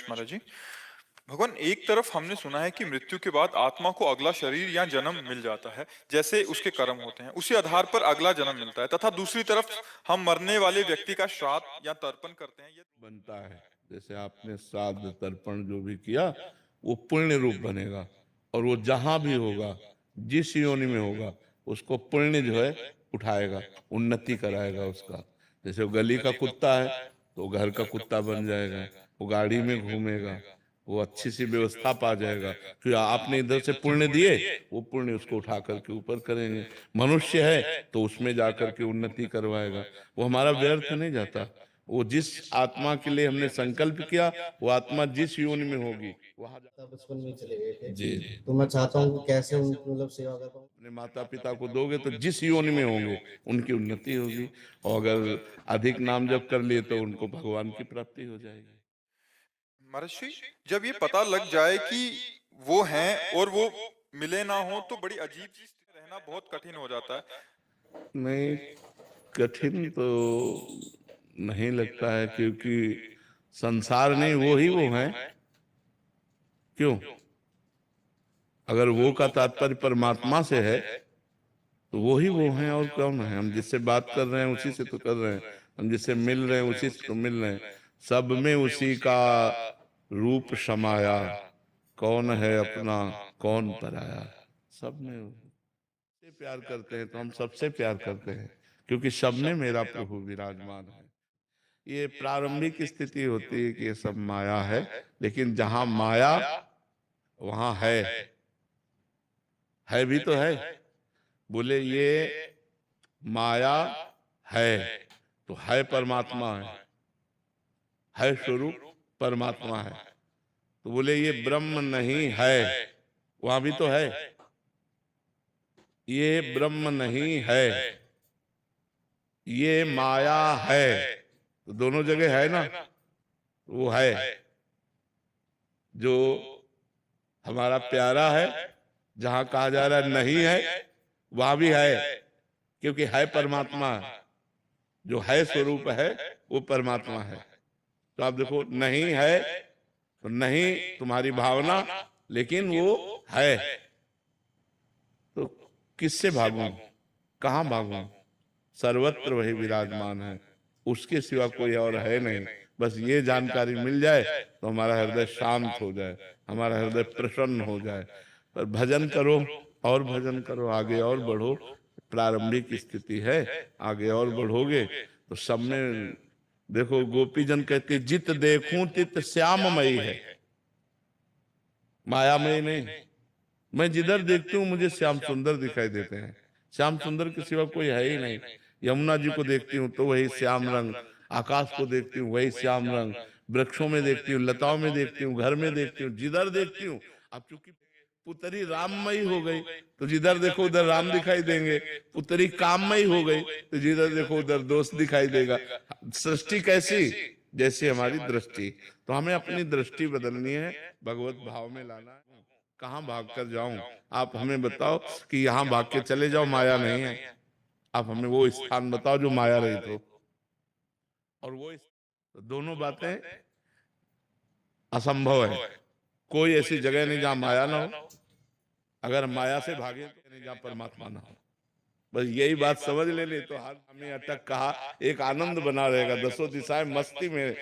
महाराज जी। भगवान, एक तरफ हमने सुना है कि मृत्यु के बाद आत्मा को अगला शरीर या जन्म मिल जाता है, जैसे उसके कर्म होते हैं, उसी आधार पर अगला जन्म मिलता है, तथा दूसरी तरफ हम मरने वाले व्यक्ति का श्राद्ध या तर्पण करते हैं। ये बनता है। जैसे आपने श्राद्ध तर्पण जो भी किया वो पुण्य रूप बनेगा, और वो जहां भी होगा, जिस योनि में होगा, उसको पुण्य जो है उठाएगा, उन्नति कराएगा उसका। जैसे वो गली का कुत्ता है तो वो घर का कुत्ता बन जाएगा, वो गाड़ी में घूमेगा, वो अच्छी सी व्यवस्था पा जाएगा, फिर आपने इधर से पुण्य दिए, वो पुण्य उसको उठा करके ऊपर करेंगे। मनुष्य है तो उसमें जाकर के उन्नति करवाएगा, वो हमारा व्यर्थ नहीं जाता। वो जिस आत्मा के लिए हमने संकल्प किया, वो आत्मा जिस योनि में होगी वहां बचपन में चले गए थे। जी। तो मैं चाहता हूँ कि कैसे उनकी मतलब सेवा कर पाऊँ। अपने माता पिता को दोगे तो जिस योनि में होंगे उनकी उन्नति होगी, और अगर अधिक नाम जप कर लिए तो उनको भगवान की प्राप्ति हो जाएगी। महर्षि, जब ये पता लग जाए कि वो हैं और वो मिले ना हो, तो बड़ी अजीब सी स्थिति में रहना बहुत कठिन हो जाता है। नहीं, कठिन तो नहीं लगता है, क्योंकि संसार नहीं, वो ही वो है। क्यों? अगर वो का तात्पर्य परमात्मा से है तो वो ही वो हैं, और कौन है? हम जिससे बात कर रहे हैं उसी से तो कर रहे हैं, हम जिससे मिल रहे हैं उसी से तो मिल रहे हैं। सब में उसी का रूप समाया, कौन है अपना कौन पराया। सब में से प्यार करते हैं तो हम सबसे प्यार करते हैं, क्योंकि सब में मेरा प्रभु विराजमान है। ये प्रारंभिक स्थिति होती है कि ये सब माया है, लेकिन जहां माया वहां है भी तो है। बोले ये माया है तो है परमात्मा है स्वरूप परमात्मा है। तो बोले ये ब्रह्म नहीं है, वहां भी तो है। ये ब्रह्म नहीं है, ये माया है, तो दोनों जगह है ना। वो है जो हमारा प्यारा है, जहां कहा जा रहा है नहीं है, वहां भी है, क्योंकि है परमात्मा। जो है स्वरूप है वो परमात्मा है। तो आप देखो, नहीं है तो नहीं तुम्हारी भावना, लेकिन वो है। तो किससे भागूं, कहां भागूं? सर्वत्र वही विराजमान है, उसके सिवा कोई और है नहीं। बस ये जानकारी मिल जाए तो हमारा हृदय शांत हो जाए, हमारा हृदय प्रसन्न हो जाए। पर भजन करो, और भजन करो, आगे और बढ़ो। प्रारंभिक स्थिति है, आगे और बढ़ोगे तो सब में देखो। गोपीजन कहते जित देखूं तित श्याममयी है, मायामयी नहीं। मैं जिधर देखती हूँ मुझे श्याम सुंदर दिखाई देते हैं। श्याम सुंदर के सिवा कोई है ही नहीं। यमुना जी को देखती हूँ तो वही श्याम रंग, आकाश को देखती हूँ वही श्याम रंग, वृक्षों में देखती हूँ, लताओं में देखती हूँ, घर में देखती हूँ, जिधर देखती हूँ। अब चूंकि पुतरी राममयी हो गई तो जिधर देखो उधर राम दिखाई देंगे, पुतरी काममयी हो गई तो जिधर देखो उधर दोस्त दिखाई देगा। सृष्टि कैसी? जैसी हमारी दृष्टि। तो हमें अपनी दृष्टि बदलनी है, भगवत भाव में लाना है। कहाँ भाग कर जाऊं? आप हमें बताओ कि यहाँ भाग के चले जाओ, माया नहीं है। आप हमें वो स्थान बताओ जो माया रहित हो। और वो तो दोनों बातें असंभव है। कोई ऐसी जगह नहीं जहां माया ना हो। अगर माया से भागे तो नहीं जहां परमात्मा ना हो। बस यही बात समझ लेनी तो हाथ में अटक कहा एक आनंद बना रहेगा, दसों दिशाएं मस्ती में